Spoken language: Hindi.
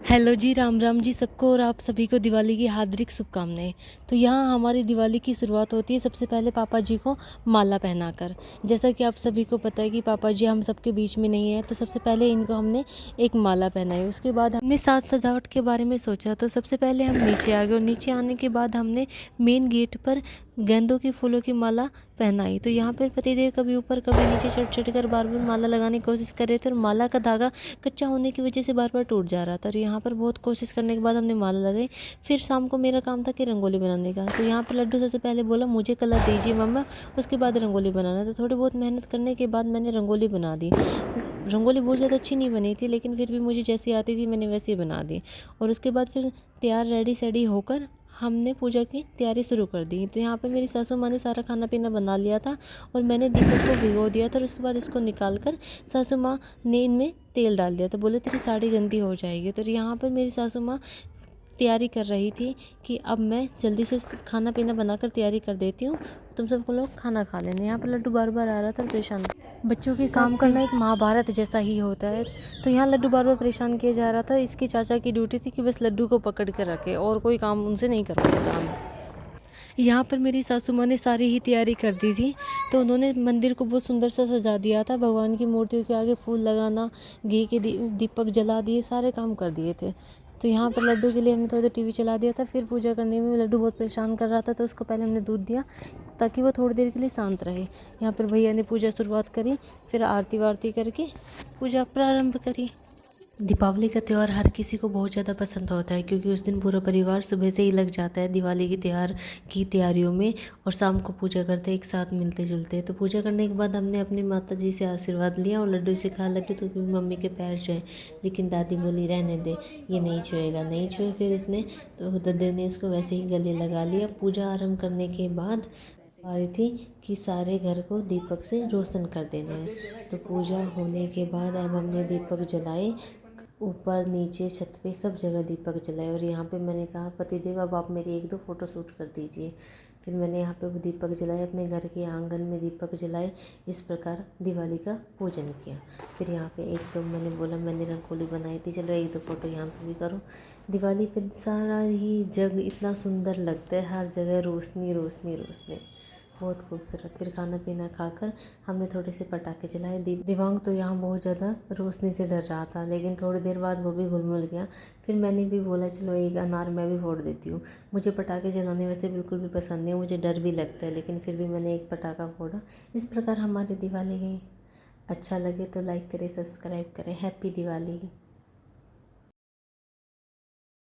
हेलो जी, राम राम जी सबको और आप सभी को दिवाली की हार्दिक शुभकामनाएं। तो यहाँ हमारी दिवाली की शुरुआत होती है सबसे पहले पापा जी को माला पहनाकर। जैसा कि आप सभी को पता है कि पापा जी हम सबके बीच में नहीं है, तो सबसे पहले इनको हमने एक माला पहनाई। उसके बाद हमने साज सजावट के बारे में सोचा, तो सबसे पहले हम नीचे आ गए और नीचे आने के बाद हमने मेन गेट पर गेंदों की फूलों की माला पहनाई। तो यहाँ पर पतिदेव कभी ऊपर कभी नीचे चढ़ चढ़ कर बार बार माला लगाने की कोशिश कर रहे थे और माला का धागा कच्चा होने की वजह से बार बार टूट जा रहा था। और यहाँ पर बहुत कोशिश करने के बाद हमने माला लगाई। फिर शाम को मेरा काम था कि रंगोली बनाने का। तो यहाँ पर लड्डू सबसे पहले बोला मुझे कलर दीजिए मम्मा, उसके बाद रंगोली बनाना। तो थोड़ी बहुत मेहनत करने के बाद मैंने रंगोली बना दी। रंगोली बहुत ज़्यादा अच्छी नहीं बनी थी, लेकिन फिर भी मुझे जैसी आती थी मैंने वैसे ही बना दी। और उसके बाद फिर तैयार रेडी सेडी होकर हमने पूजा की तैयारी शुरू कर दी। तो यहाँ पे मेरी सासू माँ ने सारा खाना पीना बना लिया था और मैंने दीपक को भिगो दिया था। और उसके बाद इसको निकाल कर सासू माँ ने इनमें तेल डाल दिया। तो बोले तेरी साड़ी गंदी हो जाएगी। तो यहाँ पर मेरी सासू माँ तैयारी कर रही थी कि अब मैं जल्दी से खाना पीना बनाकर तैयारी कर देती हूँ, तुम सब लोग खाना खा लेना। यहाँ पर लड्डू बार बार आ रहा था और परेशान। बच्चों के काम करना एक महाभारत जैसा ही होता है। तो यहाँ लड्डू बार बार परेशान किया जा रहा था। इसकी चाचा की ड्यूटी थी कि बस लड्डू को पकड़ कर रखे और कोई काम उनसे नहीं करवाया था हमें। यहाँ पर मेरी सासू माँ ने सारी ही तैयारी कर दी थी। तो उन्होंने मंदिर को बहुत सुंदर सा सजा दिया था। भगवान की मूर्तियों के आगे फूल लगाना, घी के दीपक जला दिए, सारे काम कर दिए थे। तो यहाँ पर लड्डू के लिए हमने थोड़ी देर टीवी चला दिया था। फिर पूजा करने में लड्डू बहुत परेशान कर रहा था, तो उसको पहले हमने दूध दिया ताकि वो थोड़ी देर के लिए शांत रहे। यहाँ पर भैया ने पूजा शुरुआत करी, फिर आरती वारती करके पूजा प्रारंभ करी। दीपावली का त्यौहार हर किसी को बहुत ज़्यादा पसंद होता है, क्योंकि उस दिन पूरा परिवार सुबह से ही लग जाता है दिवाली के त्यौहार की तैयारियों में और शाम को पूजा करते एक साथ मिलते जुलते। तो पूजा करने के बाद हमने अपनी माता जी से आशीर्वाद लिया और लड्डू से कहा लड्डू तो भी मम्मी के पैर छुए, लेकिन दादी बोली रहने दे, ये नहीं छुएगा, नहीं छुए। फिर इसने तो दद्दे ने इसको वैसे ही गले लगा लिया। पूजा आरम्भ करने के बाद आ रही थी कि सारे घर को दीपक से रोशन कर देना है। तो पूजा होने के बाद अब हमने दीपक जलाए, ऊपर नीचे छत पे सब जगह दीपक जलाए। और यहाँ पे मैंने कहा पतिदेव अब आप मेरी एक दो फ़ोटो शूट कर दीजिए। फिर मैंने यहाँ पे वो दीपक जलाए, अपने घर के आंगन में दीपक जलाए। इस प्रकार दिवाली का पूजन किया। फिर यहाँ पे एक दो मैंने बोला मैंने रंगोली बनाई थी, चलो एक दो फ़ोटो यहाँ पे भी करो। दिवाली पे सारा ही जग इतना सुंदर लगता है, हर जगह रोशनी रोशनी रोशनी, बहुत खूबसूरत। फिर खाना पीना खाकर हमने थोड़े से पटाखे चलाए। दिवांग तो यहाँ बहुत ज़्यादा रोशनी से डर रहा था, लेकिन थोड़ी देर बाद वो भी घुल गया। फिर मैंने भी बोला चलो एक अनार मैं भी फोड़ देती हूँ। मुझे पटाखे जलाने वैसे बिल्कुल भी पसंद नहीं है, मुझे डर भी लगता है, लेकिन फिर भी मैंने एक पटाखा फोड़ा। इस प्रकार हमारी दिवाली गई। अच्छा लगे तो लाइक करें, सब्सक्राइब करें। हैप्पी दिवाली।